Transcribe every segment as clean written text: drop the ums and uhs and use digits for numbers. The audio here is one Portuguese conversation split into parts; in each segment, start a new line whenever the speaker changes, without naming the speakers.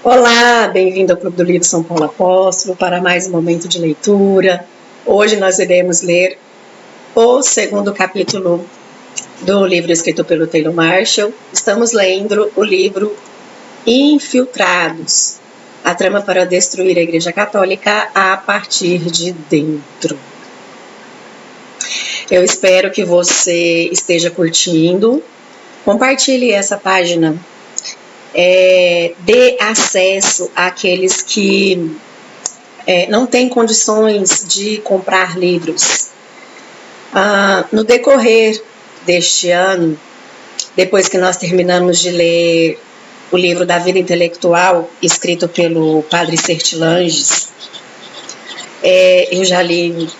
Olá, bem-vindo ao Clube do Livro São Paulo Apóstolo para mais um momento de leitura. Hoje nós iremos ler o segundo capítulo do livro escrito pelo Taylor Marshall. Estamos lendo o livro Infiltrados, a trama para destruir a Igreja Católica a partir de dentro. Eu espero que você esteja curtindo. Compartilhe essa página. Dê acesso àqueles que não têm condições de comprar livros. No decorrer deste ano, depois que nós terminamos de ler o livro da Vida Intelectual, escrito pelo Padre Sertilanges, eu já li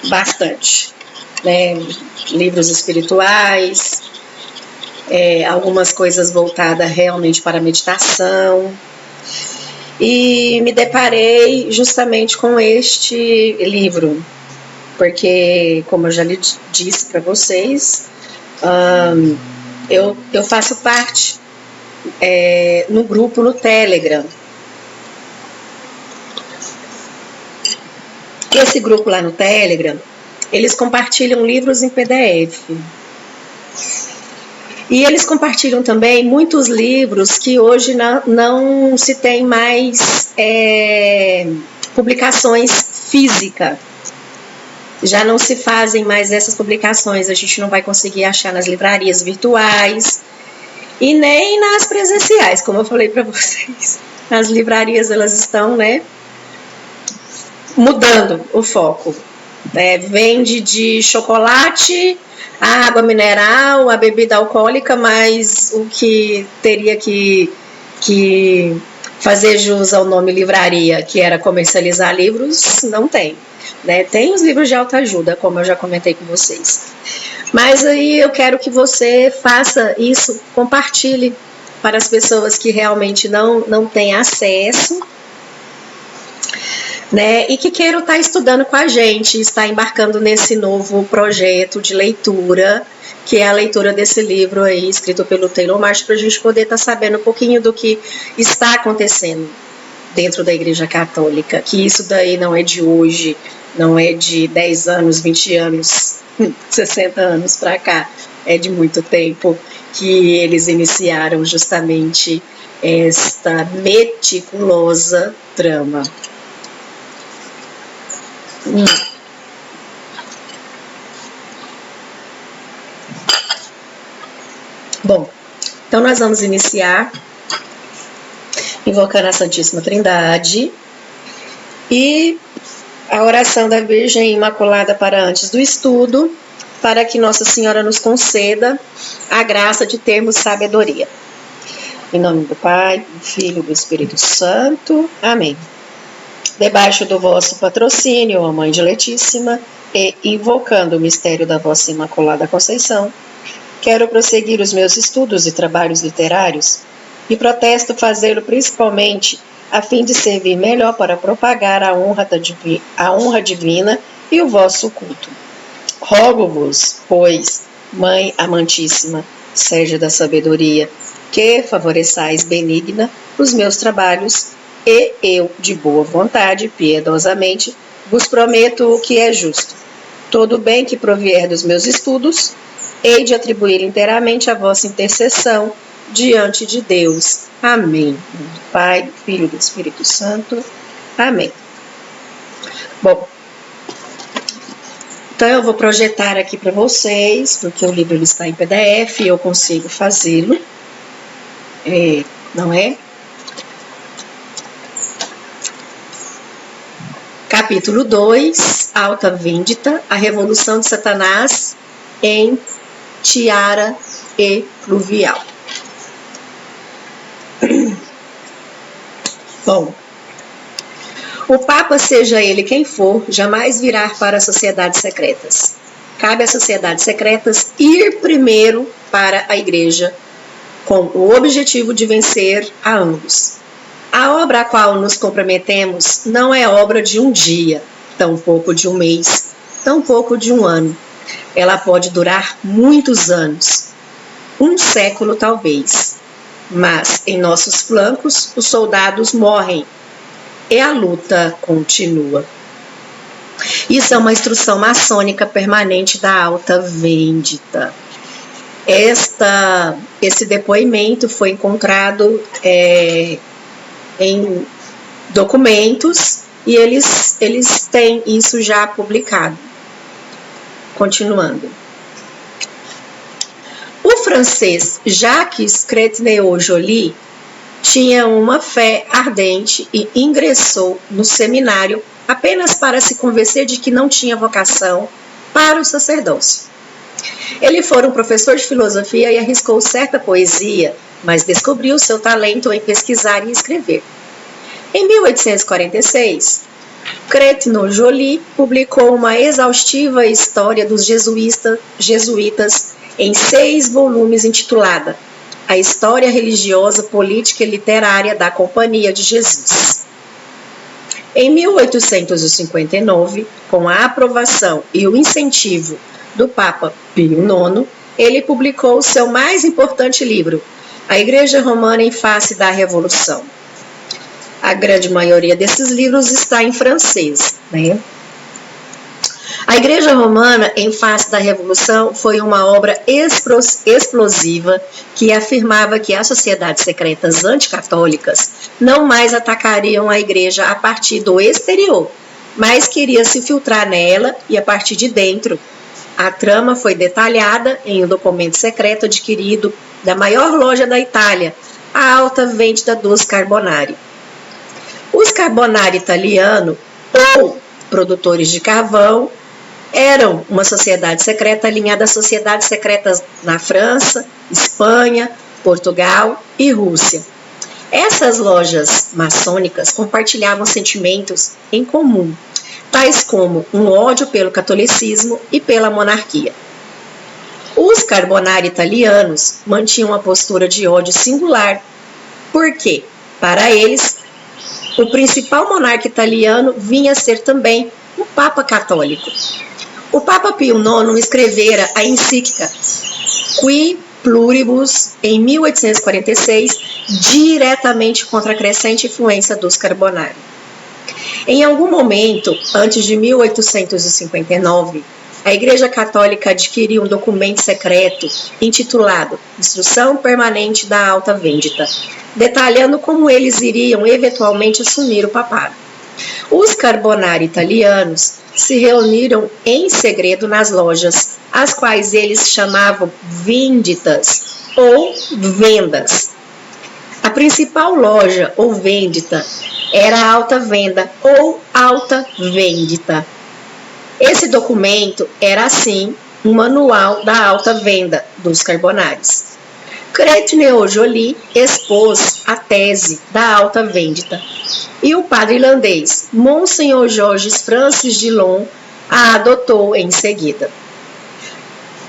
bastante, né? Livros espirituais, algumas coisas voltadas realmente para a meditação, e me deparei justamente com este livro, porque, como eu já lhe disse para vocês, eu faço parte no grupo no Telegram. Esse grupo lá no Telegram, eles compartilham livros em PDF. E eles compartilham também muitos livros que hoje não se tem mais publicações físicas. Já não se fazem mais essas publicações, a gente não vai conseguir achar nas livrarias virtuais e nem nas presenciais, como eu falei para vocês. As livrarias, elas estão, mudando o foco. Vende de chocolate, a água mineral, a bebida alcoólica, mas o que teria que fazer jus ao nome livraria, que era comercializar livros, não tem. Tem os livros de autoajuda, como eu já comentei com vocês. Mas aí eu quero que você faça isso, compartilhe para as pessoas que realmente não têm acesso, e que queiram estar estudando com a gente, estar embarcando nesse novo projeto de leitura, que é a leitura desse livro aí, escrito pelo Taylor Marshall, para a gente poder estar sabendo um pouquinho do que está acontecendo dentro da Igreja Católica, que isso daí não é de hoje, não é de 10 anos, 20 anos, 60 anos para cá, é de muito tempo que eles iniciaram justamente esta meticulosa trama. Bom, então nós vamos iniciar invocando a Santíssima Trindade e a oração da Virgem Imaculada para antes do estudo, para que Nossa Senhora nos conceda a graça de termos sabedoria. Em nome do Pai, do Filho e do Espírito Santo. Amém. Debaixo do vosso patrocínio, ó Mãe Diletíssima, e invocando o mistério da vossa Imaculada Conceição, quero prosseguir os meus estudos e trabalhos literários e protesto fazê-lo principalmente a fim de servir melhor para propagar a honra divina e o vosso culto. Rogo-vos, pois, Mãe amantíssima, Sérgia da sabedoria, que favoreçais benigna os meus trabalhos, e eu, de boa vontade, piedosamente, vos prometo o que é justo. Todo o bem que provier dos meus estudos, hei de atribuir inteiramente a vossa intercessão diante de Deus. Amém. Do Pai, do Filho e do Espírito Santo. Amém. Bom, então eu vou projetar aqui para vocês, porque o livro ele está em PDF e eu consigo fazê-lo. Não é? Capítulo 2, Alta Vindita, a Revolução de Satanás em Tiara e Pluvial. Bom, o Papa, seja ele quem for, jamais virá para as sociedades secretas. Cabe às sociedades secretas ir primeiro para a Igreja, com o objetivo de vencer a ambos. A obra a qual nos comprometemos não é obra de um dia, tampouco de um mês, tampouco de um ano. Ela pode durar muitos anos, um século talvez. mas em nossos flancos os soldados morrem e a luta continua. Isso é uma instrução maçônica permanente da Alta Vendita. Esse depoimento foi encontrado em documentos e eles têm isso já publicado. Continuando. O francês Jacques Chrétien-Joly tinha uma fé ardente e ingressou no seminário apenas para se convencer de que não tinha vocação para o sacerdócio. Ele foi um professor de filosofia e arriscou certa poesia, mas descobriu seu talento em pesquisar e escrever. Em 1846, Chrétien-Joly publicou uma exaustiva história dos jesuítas em 6 volumes intitulada A História Religiosa, Política e Literária da Companhia de Jesus. Em 1859, com a aprovação e o incentivo do Papa Pio IX, ele publicou seu mais importante livro, A Igreja Romana em Face da Revolução. A grande maioria desses livros está em francês, né? A Igreja Romana em Face da Revolução foi uma obra explosiva que afirmava que as sociedades secretas anticatólicas não mais atacariam a Igreja a partir do exterior, mas queria se filtrar nela e a partir de dentro. A trama foi detalhada em um documento secreto adquirido da maior loja da Itália, a Alta Vendita dos Carbonari. Os Carbonari italianos, ou produtores de carvão, eram uma sociedade secreta alinhada às sociedades secretas na França, Espanha, Portugal e Rússia. Essas lojas maçônicas compartilhavam sentimentos em comum, tais como um ódio pelo catolicismo e pela monarquia. Os Carbonari italianos mantinham uma postura de ódio singular, porque, para eles, o principal monarca italiano vinha a ser também um papa católico. O Papa Pio IX escrevera a encíclica Qui Pluribus em 1846, diretamente contra a crescente influência dos Carbonari. Em algum momento, antes de 1859, a Igreja Católica adquiriu um documento secreto intitulado Instrução Permanente da Alta Vendita, detalhando como eles iriam eventualmente assumir o papado. Os Carbonari italianos se reuniram em segredo nas lojas, as quais eles chamavam venditas ou vendas. A principal loja ou vendita era a Alta Venda ou Alta Vendita. Esse documento era, assim, um manual da Alta Venda dos Carbonares. Chrétien-Joly expôs a tese da Alta Vendita e o padre irlandês Monsenhor Georges Francis Dillon a adotou em seguida.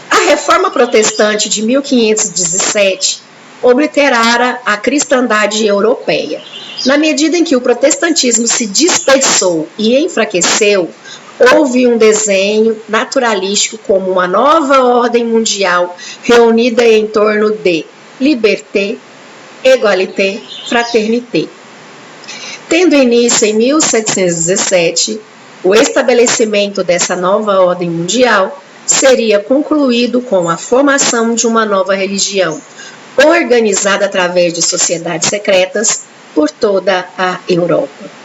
A Reforma Protestante de 1517 obliterara a cristandade europeia. Na medida em que o protestantismo se dispersou e enfraqueceu, houve um desenho naturalístico como uma nova ordem mundial reunida em torno de liberté, égalité, fraternité. Tendo início em 1717, o estabelecimento dessa nova ordem mundial seria concluído com a formação de uma nova religião, organizada através de sociedades secretas por toda a Europa.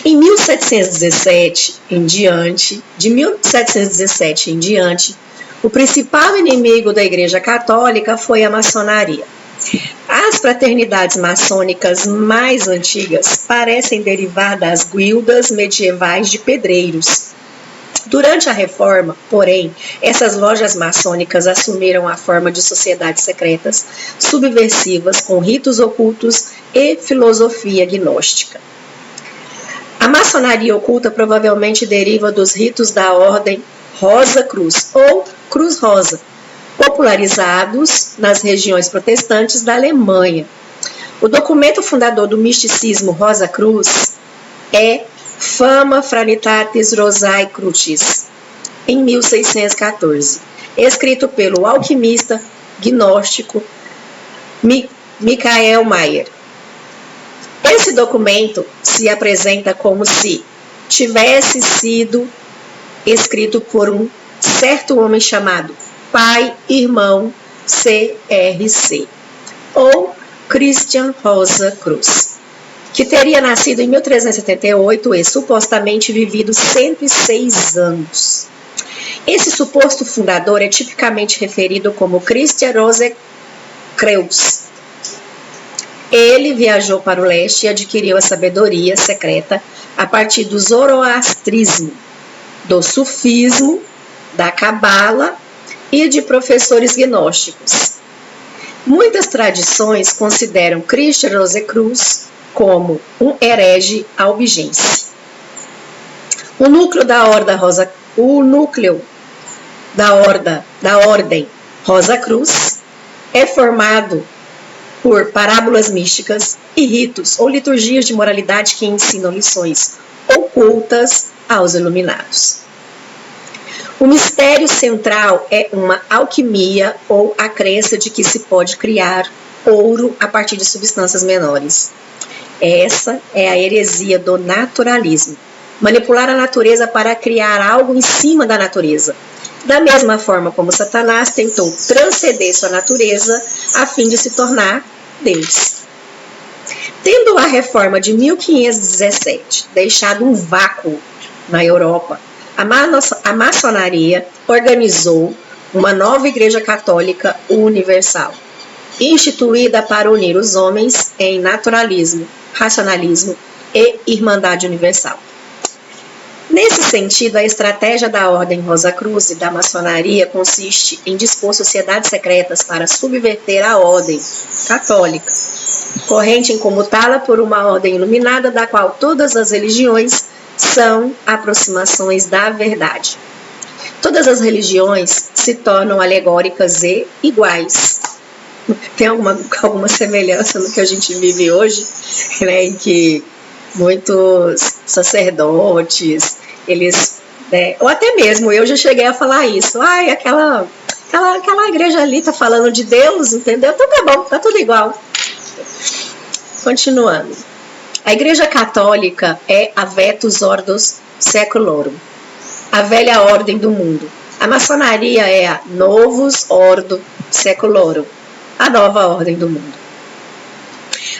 Em 1717 em diante, o principal inimigo da Igreja Católica foi a maçonaria. As fraternidades maçônicas mais antigas parecem derivar das guildas medievais de pedreiros. Durante a Reforma, porém, essas lojas maçônicas assumiram a forma de sociedades secretas, subversivas, com ritos ocultos e filosofia gnóstica. A maçonaria oculta provavelmente deriva dos ritos da ordem Rosa Cruz ou Cruz Rosa, popularizados nas regiões protestantes da Alemanha. O documento fundador do misticismo Rosa Cruz é Fama Fraternitatis Rosae Crucis, em 1614, escrito pelo alquimista gnóstico Michael Mayer. Esse documento se apresenta como se tivesse sido escrito por um certo homem chamado Pai Irmão CRC, ou Christian Rosa Cruz, que teria nascido em 1378 e supostamente vivido 106 anos. Esse suposto fundador é tipicamente referido como Christian Rosa Cruz. Ele viajou para o leste e adquiriu a sabedoria secreta a partir do zoroastrismo, do sufismo, da cabala e de professores gnósticos. Muitas tradições consideram Christian Rosecruz como um herege albigense. O núcleo da Ordem Rosa Cruz é formado por parábolas místicas e ritos ou liturgias de moralidade que ensinam lições ocultas aos iluminados. O mistério central é uma alquimia ou a crença de que se pode criar ouro a partir de substâncias menores. Essa é a heresia do naturalismo. Manipular a natureza para criar algo em cima da natureza. Da mesma forma como Satanás tentou transcender sua natureza a fim de se tornar Deus. Tendo a reforma de 1517 deixado um vácuo na Europa, a maçonaria organizou uma nova Igreja Católica Universal, instituída para unir os homens em naturalismo, racionalismo e irmandade universal. Nesse sentido, a estratégia da Ordem Rosa Cruz e da maçonaria consiste em dispor sociedades secretas para subverter a ordem católica, corrente em comutá-la por uma ordem iluminada, da qual todas as religiões são aproximações da verdade. Todas as religiões se tornam alegóricas e iguais. Tem alguma semelhança no que a gente vive hoje, né, em que muitos sacerdotes, eles, né, ou até mesmo eu já cheguei a falar isso, aquela igreja ali tá falando de Deus, entendeu? Então tá bom, tá tudo igual. Continuando. A Igreja Católica é a Vetus Ordos Seculorum, a velha ordem do mundo. A maçonaria é a Novus Ordo Seculorum, a nova ordem do mundo.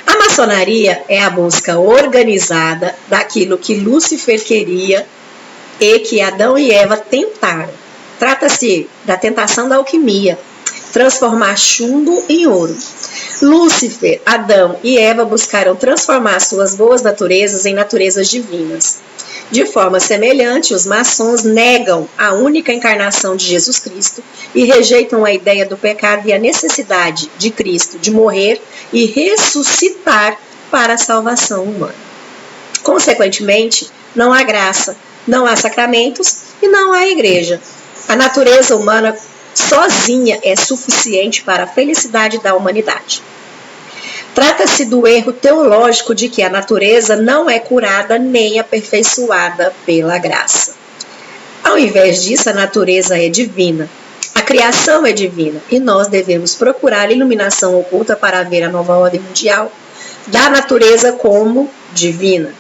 A maçonaria é a busca organizada daquilo que Lúcifer queria e que Adão e Eva tentaram. Trata-se da tentação da alquimia, transformar chumbo em ouro. Lúcifer, Adão e Eva buscaram transformar suas boas naturezas em naturezas divinas. De forma semelhante, os maçons negam a única encarnação de Jesus Cristo e rejeitam a ideia do pecado e a necessidade de Cristo de morrer e ressuscitar para a salvação humana. Consequentemente, não há graça, não há sacramentos e não há igreja. A natureza humana sozinha é suficiente para a felicidade da humanidade. Trata-se do erro teológico de que a natureza não é curada nem aperfeiçoada pela graça. Ao invés disso, a natureza é divina, a criação é divina e nós devemos procurar a iluminação oculta para ver a nova ordem mundial da natureza como divina.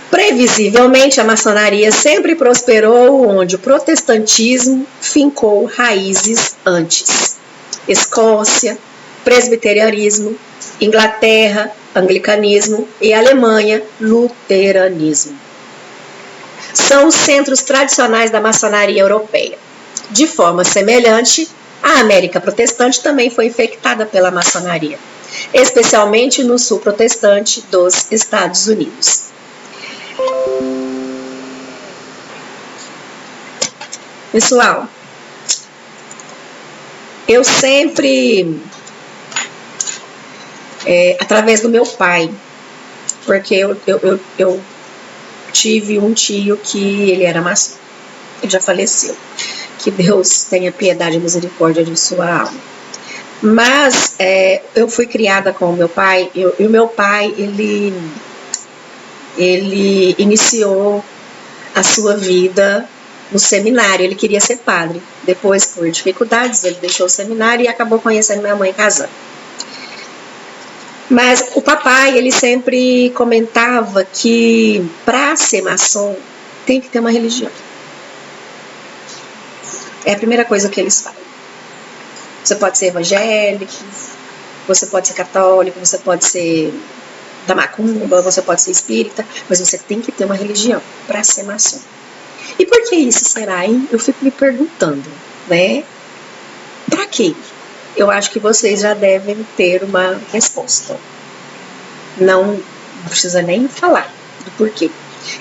Previsivelmente, a maçonaria sempre prosperou onde o protestantismo fincou raízes antes. Escócia, presbiterianismo, Inglaterra, anglicanismo e Alemanha, luteranismo. São os centros tradicionais da maçonaria europeia. De forma semelhante, a América protestante também foi infectada pela maçonaria, especialmente no sul protestante dos Estados Unidos. Pessoal, eu sempre, através do meu pai, porque eu tive um tio que ele era maçom, ele já faleceu, que Deus tenha piedade e misericórdia de sua alma. Mas eu fui criada com o meu pai, e o meu pai, ele iniciou a sua vida no seminário. Ele queria ser padre. Depois, por dificuldades, ele deixou o seminário e acabou conhecendo minha mãe casando. Mas o papai, ele sempre comentava que para ser maçom tem que ter uma religião. É a primeira coisa que eles falam. Você pode ser evangélico, você pode ser católico, você pode ser da macumba, você pode ser espírita, mas você tem que ter uma religião para ser maçom. E por que isso será, hein? Eu fico me perguntando, né? Para quê? Eu acho que vocês já devem ter uma resposta. Não precisa nem falar do porquê.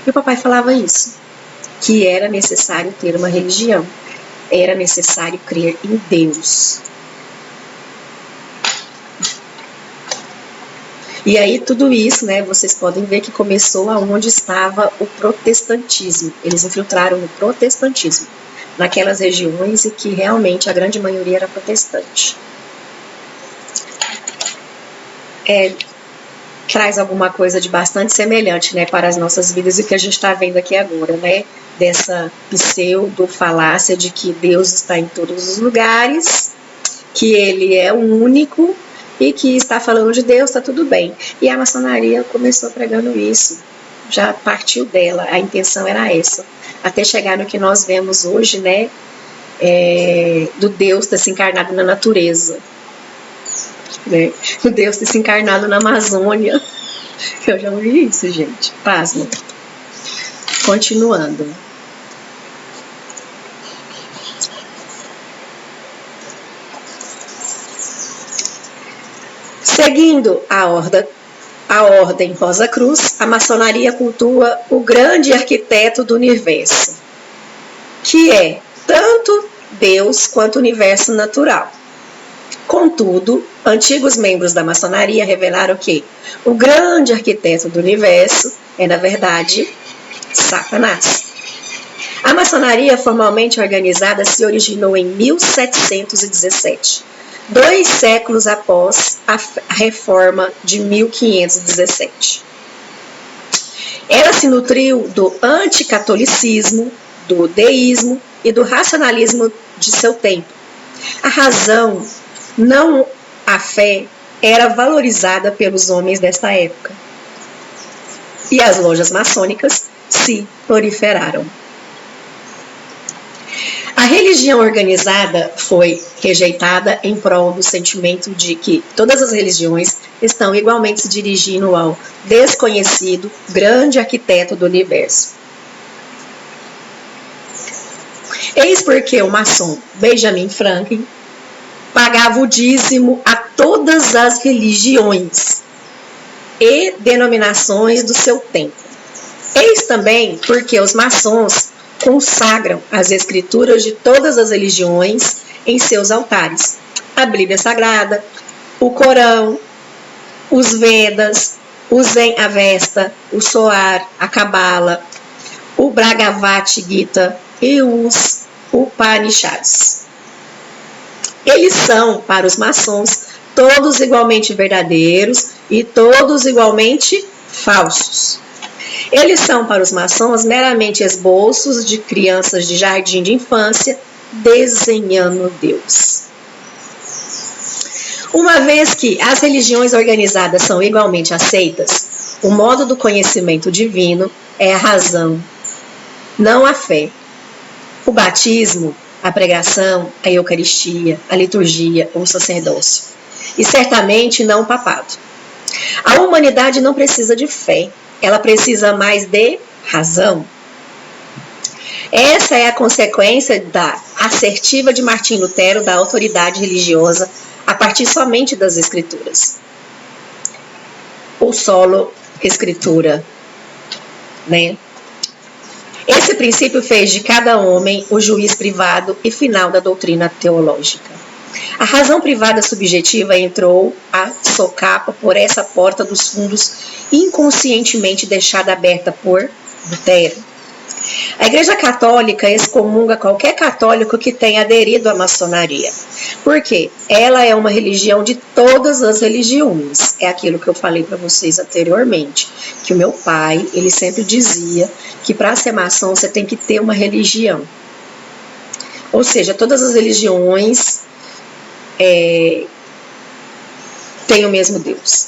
E o papai falava isso, que era necessário ter uma religião, era necessário crer em Deus. E aí tudo isso, né, vocês podem ver que começou aonde estava o protestantismo. Eles infiltraram no protestantismo, naquelas regiões em que realmente a grande maioria era protestante. Traz alguma coisa de bastante semelhante, né, para as nossas vidas e o que a gente está vendo aqui agora, né, dessa pseudo-falácia de que Deus está em todos os lugares, que Ele é o único e que está falando de Deus, está tudo bem. E a maçonaria começou pregando isso, já partiu dela, a intenção era essa, até chegar no que nós vemos hoje, né, do Deus ter se encarnado na natureza, né, o Deus ter se encarnado na Amazônia. Eu já ouvi isso, gente, pasmo. Continuando. Seguindo a ordem Rosa Cruz, a maçonaria cultua o grande arquiteto do universo, que é tanto Deus quanto o universo natural. Contudo, antigos membros da maçonaria revelaram que o grande arquiteto do universo é, na verdade, Satanás. A maçonaria formalmente organizada se originou em 1717. 2 séculos após a reforma de 1517. Ela se nutriu do anticatolicismo, do deísmo e do racionalismo de seu tempo. A razão, não a fé, era valorizada pelos homens desta época. E as lojas maçônicas se proliferaram. A religião organizada foi rejeitada em prol do sentimento de que todas as religiões estão igualmente se dirigindo ao desconhecido grande arquiteto do universo. Eis porque o maçom Benjamin Franklin pagava o dízimo a todas as religiões e denominações do seu tempo. Eis também porque os maçons consagram as escrituras de todas as religiões em seus altares. A Bíblia Sagrada, o Corão, os Vedas, o Zen Avesta, o Soar, a Cabala, o Bhagavad Gita e os Upanishads. Eles são, para os maçons, todos igualmente verdadeiros e todos igualmente falsos. Eles são, para os maçons, meramente esboços de crianças de jardim de infância desenhando Deus. Uma vez que as religiões organizadas são igualmente aceitas, o modo do conhecimento divino é a razão, não a fé. O batismo, a pregação, a eucaristia, a liturgia ou o sacerdócio. E certamente não o papado. A humanidade não precisa de fé. Ela precisa mais de razão. Essa é a consequência da assertiva de Martim Lutero da autoridade religiosa a partir somente das escrituras. O solo escritura, né? Esse princípio fez de cada homem o juiz privado e final da doutrina teológica. A razão privada subjetiva entrou a socapa por essa porta dos fundos inconscientemente deixada aberta por Lutero. A Igreja Católica excomunga qualquer católico que tenha aderido à maçonaria. Porque ela é uma religião de todas as religiões. É aquilo que eu falei para vocês anteriormente, que o meu pai, ele sempre dizia que para ser maçom você tem que ter uma religião. Ou seja, todas as religiões têm o mesmo Deus.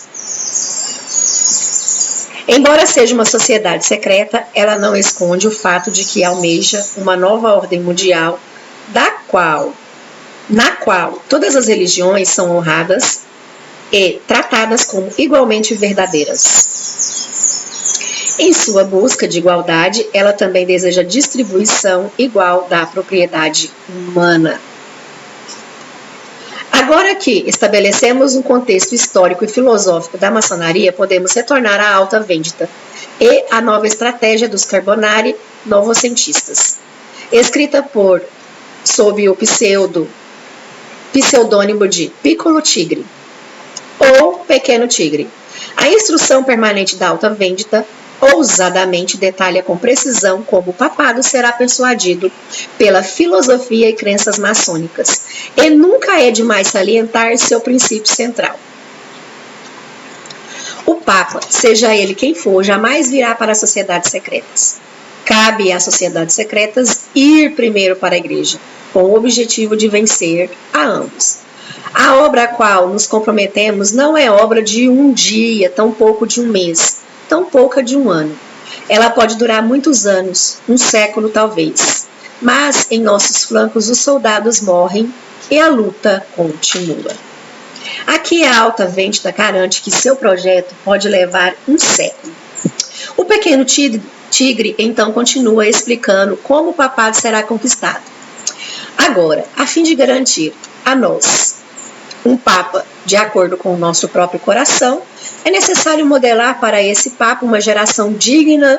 Embora seja uma sociedade secreta, ela não esconde o fato de que almeja uma nova ordem mundial, na qual todas as religiões são honradas e tratadas como igualmente verdadeiras. Em sua busca de igualdade, ela também deseja distribuição igual da propriedade humana. Agora que estabelecemos um contexto histórico e filosófico da maçonaria, podemos retornar à Alta Vendita e à nova estratégia dos Carbonari novocentistas, escrita sob o pseudônimo de Piccolo Tigre, ou Pequeno Tigre. A instrução permanente da Alta Vendita ousadamente detalha com precisão como o papado será persuadido pela filosofia e crenças maçônicas, e nunca é demais salientar seu princípio central. O Papa, seja ele quem for, jamais virá para as sociedades secretas. Cabe às sociedades secretas ir primeiro para a Igreja, com o objetivo de vencer a ambos. A obra a qual nos comprometemos não é obra de um dia, tampouco de um mês, tampouco de um ano. Ela pode durar muitos anos, um século talvez, mas em nossos flancos os soldados morrem e a luta continua. Aqui a Alta Vendita garante que seu projeto pode levar um século. O Pequeno Tigre então continua explicando como o papado será conquistado. Agora, a fim de garantir a nós um Papa de acordo com o nosso próprio coração, é necessário modelar para esse Papa uma geração digna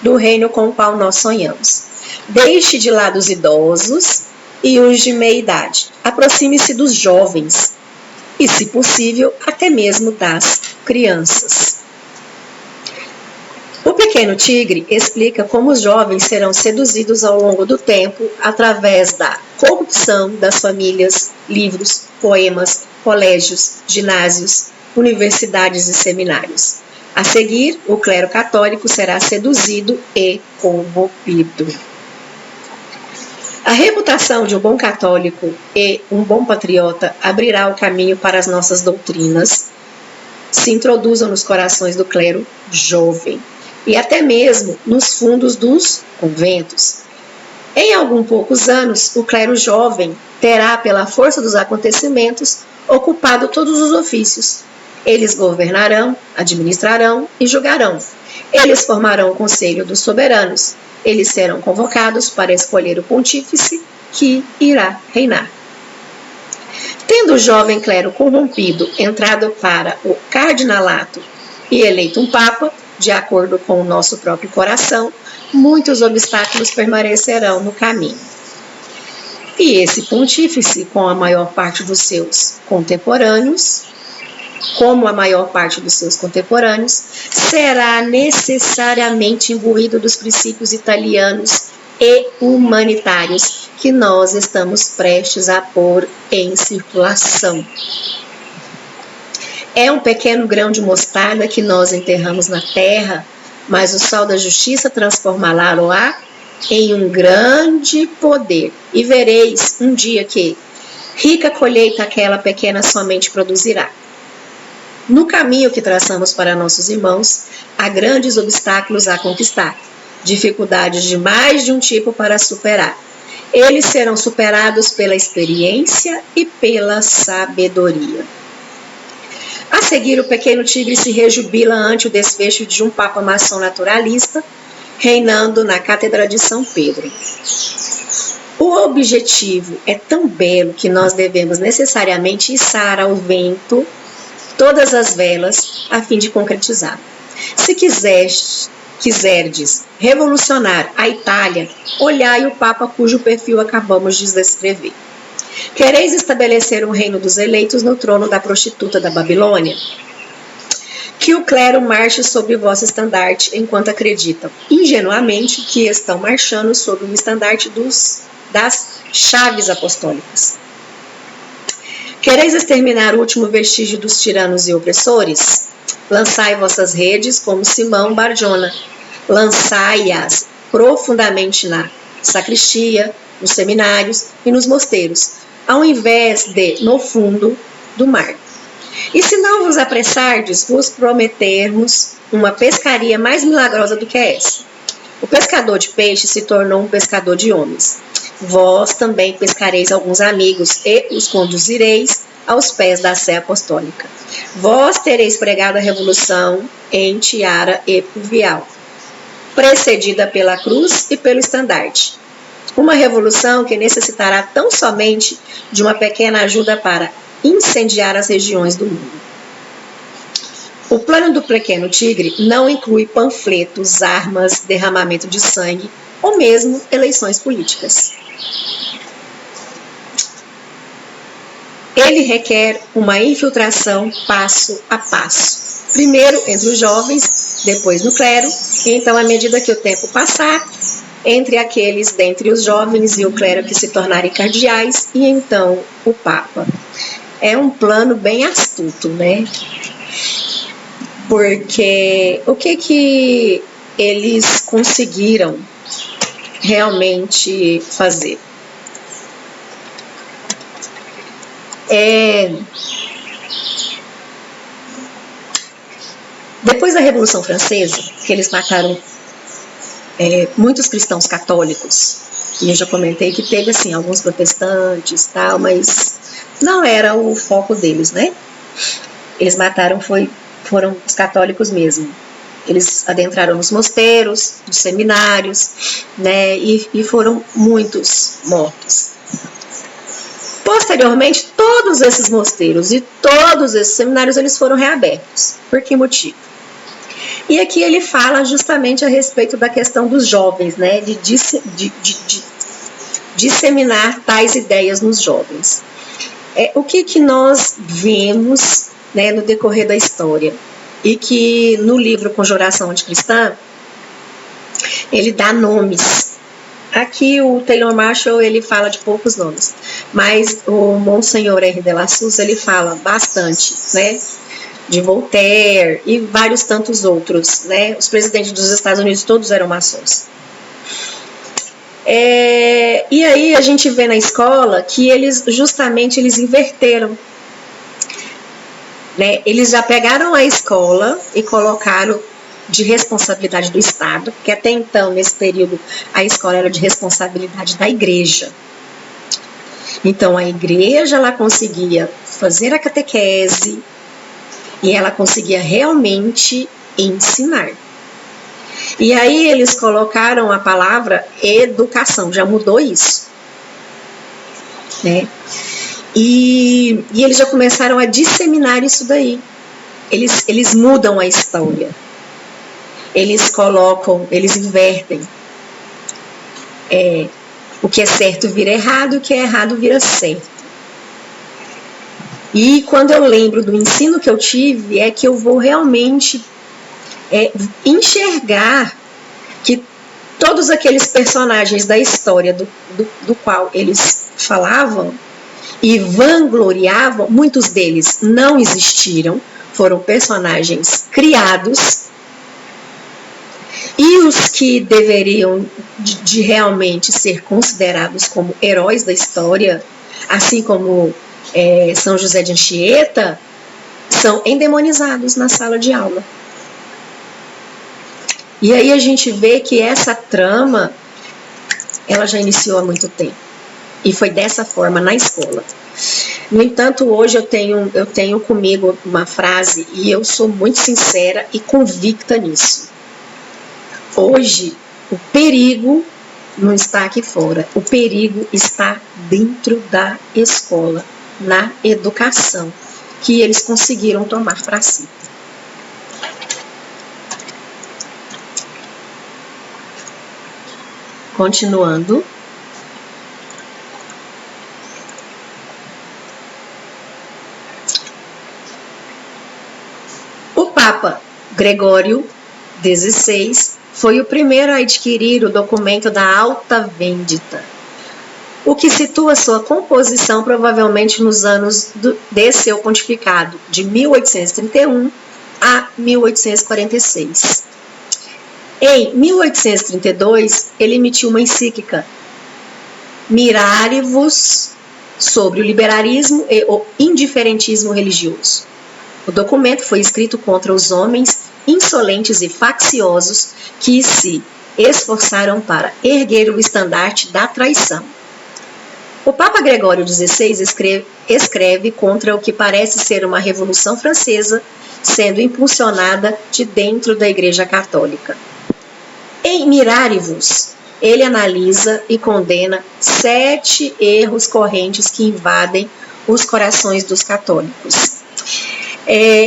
do reino com o qual nós sonhamos. Deixe de lado os idosos e os de meia idade. Aproxime-se dos jovens e, se possível, até mesmo das crianças. O Pequeno Tigre explica como os jovens serão seduzidos ao longo do tempo através da corrupção das famílias, livros, poemas, colégios, ginásios, universidades e seminários. A seguir, o clero católico será seduzido e corrompido. A reputação de um bom católico e um bom patriota abrirá o caminho para as nossas doutrinas se introduzam nos corações do clero jovem e até mesmo nos fundos dos conventos. Em alguns poucos anos, o clero jovem terá, pela força dos acontecimentos, ocupado todos os ofícios. Eles governarão, administrarão e julgarão. Eles formarão o conselho dos soberanos. Eles serão convocados para escolher o pontífice que irá reinar. Tendo o jovem clero corrompido entrado para o cardinalato e eleito um papa, de acordo com o nosso próprio coração, muitos obstáculos permanecerão no caminho. E esse pontífice, como a maior parte dos seus contemporâneos, será necessariamente imbuído dos princípios italianos e humanitários que nós estamos prestes a pôr em circulação. É um pequeno grão de mostarda que nós enterramos na terra, mas o sol da justiça transformará-lo-á em um grande poder. E vereis um dia que rica colheita aquela pequena somente produzirá. No caminho que traçamos para nossos irmãos, há grandes obstáculos a conquistar, dificuldades de mais de um tipo para superar. Eles serão superados pela experiência e pela sabedoria. A seguir, o Pequeno Tigre se rejubila ante o desfecho de um papa maçom naturalista, reinando na Cátedra de São Pedro. O objetivo é tão belo que nós devemos necessariamente içar ao vento todas as velas a fim de concretizá-lo. Se quiserdes revolucionar a Itália, olhai o Papa cujo perfil acabamos de descrever. Quereis estabelecer um reino dos eleitos no trono da prostituta da Babilônia? Que o clero marche sobre o vosso estandarte enquanto acreditam, ingenuamente, que estão marchando sobre o estandarte das chaves apostólicas. Quereis exterminar o último vestígio dos tiranos e opressores? Lançai vossas redes como Simão Barjona. Lançai-as profundamente na sacristia, nos seminários e nos mosteiros, ao invés de no fundo do mar. E se não vos apressardes, vos prometermos uma pescaria mais milagrosa do que essa. O pescador de peixe se tornou um pescador de homens. Vós também pescareis alguns amigos e os conduzireis aos pés da Sé Apostólica. Vós tereis pregado a revolução em tiara e pluvial, precedida pela cruz e pelo estandarte. Uma revolução que necessitará tão somente de uma pequena ajuda para incendiar as regiões do mundo. O plano do pequeno tigre não inclui panfletos, armas, derramamento de sangue ou mesmo eleições políticas. Ele requer uma infiltração passo a passo. Primeiro entre os jovens, depois no clero, e então, à medida que o tempo passar, entre aqueles dentre os jovens e o clero que se tornarem cardeais, e então o Papa. É um plano bem astuto, né? Porque o que eles conseguiram realmente fazer? Depois da Revolução Francesa, que eles mataram muitos cristãos católicos, e eu já comentei que teve assim alguns protestantes, tal, mas não era o foco deles, né? Eles mataram foram os católicos mesmo. Eles adentraram nos mosteiros, nos seminários, né? E foram muitos mortos. Posteriormente, todos esses mosteiros e todos esses seminários eles foram reabertos. Por que motivo? E aqui ele fala justamente a respeito da questão dos jovens, né? De disseminar tais ideias nos jovens. O que nós vemos, né, no decorrer da história? E que no livro Conjuração Anticristã, ele dá nomes. Aqui o Taylor Marshall ele fala de poucos nomes, mas o Monsenhor R. de la Souza ele fala bastante, né? De Voltaire e vários tantos outros, né? Os presidentes dos Estados Unidos todos eram maçons. E aí a gente vê na escola que eles inverteram, né? Eles já pegaram a escola e colocaram de responsabilidade do Estado, porque até então, nesse período, a escola era de responsabilidade da igreja. Então, a igreja ela conseguia fazer a catequese e ela conseguia realmente ensinar. E aí eles colocaram a palavra educação, já mudou isso, né? E eles já começaram a disseminar isso daí. Eles mudam a história. Eles colocam, eles invertem. O que é certo vira errado, o que é errado vira certo. E quando eu lembro do ensino que eu tive, é que eu vou realmente enxergar que todos aqueles personagens da história do qual eles falavam e vangloriavam, muitos deles não existiram, foram personagens criados, e os que deveriam de realmente ser considerados como heróis da história, assim como São José de Anchieta, são endemonizados na sala de aula. E aí a gente vê que essa trama, ela já iniciou há muito tempo. E foi dessa forma na escola. No entanto, hoje eu tenho comigo uma frase, e eu sou muito sincera e convicta nisso. Hoje, o perigo não está aqui fora. O perigo está dentro da escola, na educação, que eles conseguiram tomar para si. Continuando. O Papa Gregório XVI foi o primeiro a adquirir o documento da Alta Vendita. o que situa sua composição provavelmente nos anos de seu pontificado, de 1831 a 1846. Em 1832, ele emitiu uma encíclica, Mirarivus, sobre o liberalismo e o indiferentismo religioso. O documento foi escrito contra os homens insolentes e facciosos que se esforçaram para erguer o estandarte da traição. O Papa Gregório XVI escreve contra o que parece ser uma revolução francesa sendo impulsionada de dentro da Igreja Católica. Em Mirarivus, ele analisa e condena 7 erros correntes que invadem os corações dos católicos.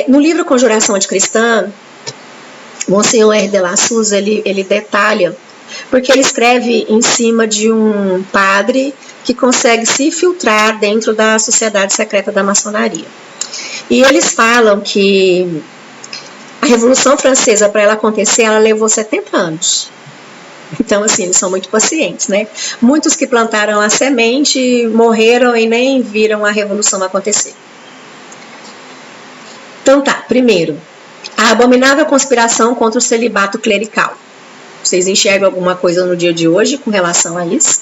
No livro Conjuração Anticristã, Monsenhor R. de la Souza, ele detalha, porque ele escreve em cima de um padre que consegue se filtrar dentro da sociedade secreta da maçonaria. E eles falam que a Revolução Francesa, para ela acontecer, ela levou 70 anos. Então, assim, eles são muito pacientes, né? Muitos que plantaram a semente morreram e nem viram a Revolução acontecer. Então tá, primeiro, a abominável conspiração contra o celibato clerical. Vocês enxergam alguma coisa no dia de hoje com relação a isso?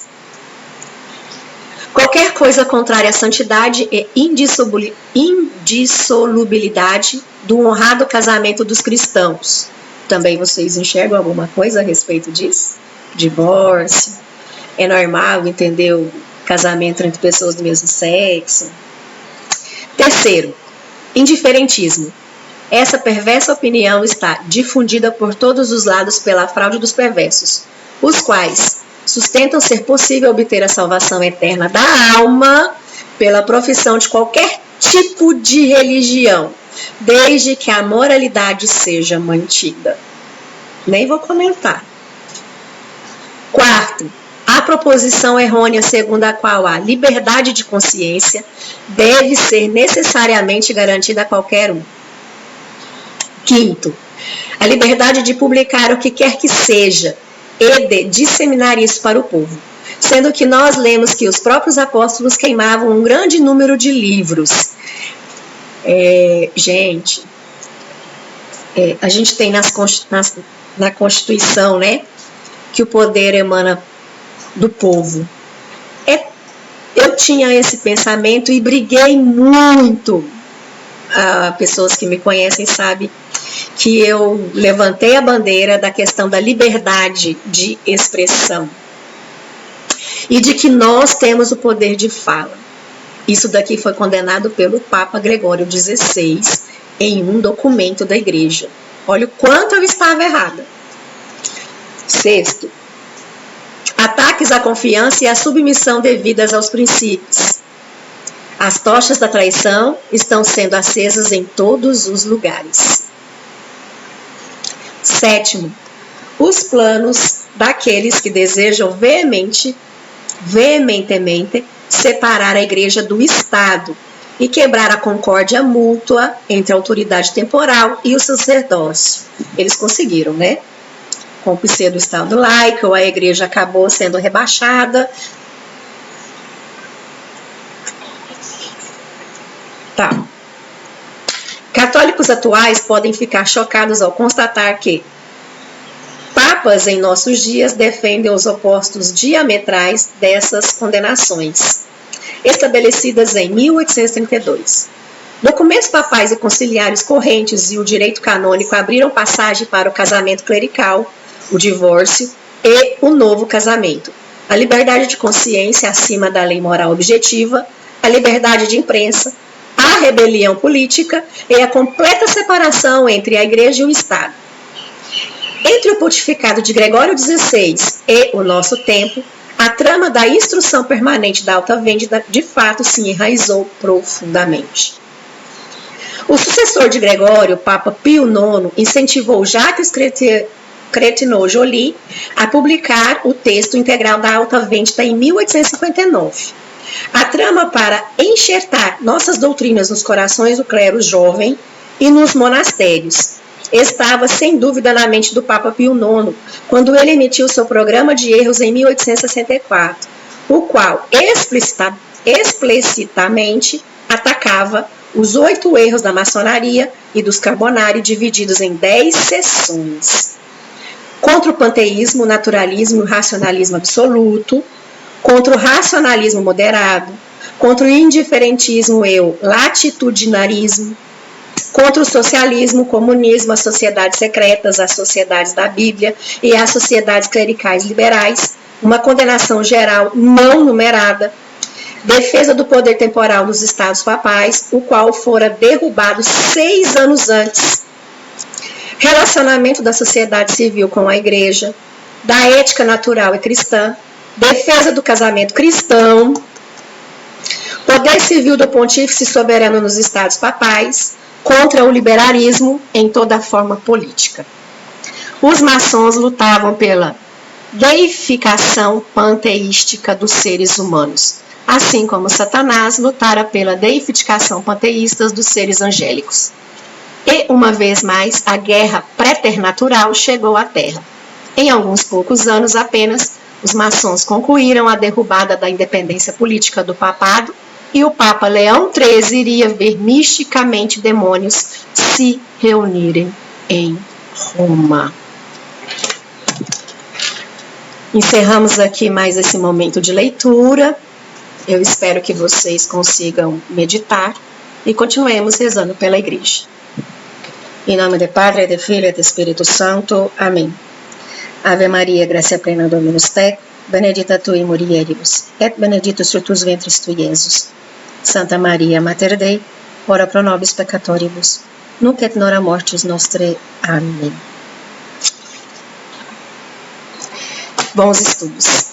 Qualquer coisa contrária à santidade e indissolubilidade do honrado casamento dos cristãos. Também vocês enxergam alguma coisa a respeito disso? Divórcio, é normal, entendeu? Casamento entre pessoas do mesmo sexo. Terceiro, indiferentismo. Essa perversa opinião está difundida por todos os lados pela fraude dos perversos, os quais sustentam ser possível obter a salvação eterna da alma pela profissão de qualquer tipo de religião, desde que a moralidade seja mantida. Nem vou comentar. Quarto, a proposição errônea segundo a qual a liberdade de consciência deve ser necessariamente garantida a qualquer um. Quinto, a liberdade de publicar o que quer que seja e de disseminar isso para o povo, sendo que nós lemos que os próprios apóstolos queimavam um grande número de livros. A gente tem na Constituição, né, que o poder emana do povo. Eu tinha esse pensamento e briguei muito. Pessoas que me conhecem sabem que eu levantei a bandeira da questão da liberdade de expressão e de que nós temos o poder de fala. Isso daqui foi condenado pelo Papa Gregório XVI em um documento da igreja. Olha o quanto eu estava errada. Sexto, ataques à confiança e à submissão devidas aos princípios. As tochas da traição estão sendo acesas em todos os lugares. Sétimo, os planos daqueles que desejam veementemente separar a igreja do Estado e quebrar a concórdia mútua entre a autoridade temporal e o sacerdócio. Eles conseguiram, né? Com o pseudo-estado laico, a igreja acabou sendo rebaixada. Tá. Católicos atuais podem ficar chocados ao constatar que papas em nossos dias defendem os opostos diametrais dessas condenações, estabelecidas em 1832. Documentos papais e conciliares correntes e o direito canônico abriram passagem para o casamento clerical, o divórcio e o novo casamento. A liberdade de consciência acima da lei moral objetiva, a liberdade de imprensa, a rebelião política e a completa separação entre a Igreja e o Estado. Entre o pontificado de Gregório XVI e o nosso tempo, a trama da instrução permanente da Alta Vendita de fato se enraizou profundamente. O sucessor de Gregório, o Papa Pio IX, incentivou Jacques Chrétien-Joly a publicar o texto integral da Alta Vendita em 1859. A trama para enxertar nossas doutrinas nos corações do clero jovem e nos monastérios estava sem dúvida na mente do Papa Pio IX, quando ele emitiu seu programa de erros em 1864, o qual explicitamente atacava os 8 erros da maçonaria e dos Carbonari, divididos em 10 seções. Contra o panteísmo, o naturalismo e o racionalismo absoluto, contra o racionalismo moderado, contra o indiferentismo e o latitudinarismo, contra o socialismo, o comunismo, as sociedades secretas, as sociedades da Bíblia e as sociedades clericais liberais, uma condenação geral não numerada, defesa do poder temporal dos estados papais, o qual fora derrubado 6 anos antes, relacionamento da sociedade civil com a igreja, da ética natural e cristã, defesa do casamento cristão, poder civil do pontífice soberano nos estados papais, contra o liberalismo em toda forma política. Os maçons lutavam pela deificação panteística dos seres humanos, assim como Satanás lutara pela deificação panteísta dos seres angélicos. E, uma vez mais, a guerra préternatural chegou à Terra. Em alguns poucos anos apenas, os maçons concluíram a derrubada da independência política do papado e o Papa Leão XIII iria ver misticamente demônios se reunirem em Roma. Encerramos aqui mais esse momento de leitura. Eu espero que vocês consigam meditar e continuemos rezando pela igreja. Em nome do Padre, do Filho e do Espírito Santo. Amém. Ave Maria, gratia plena Dominus tecum, benedicta tu in mulieribus, et benedictus fructus ventris tui, Iesus. Santa Maria, Mater Dei, ora pro nobis peccatoribus, nunc et nora mortis nostrae. Amém. Bons estudos.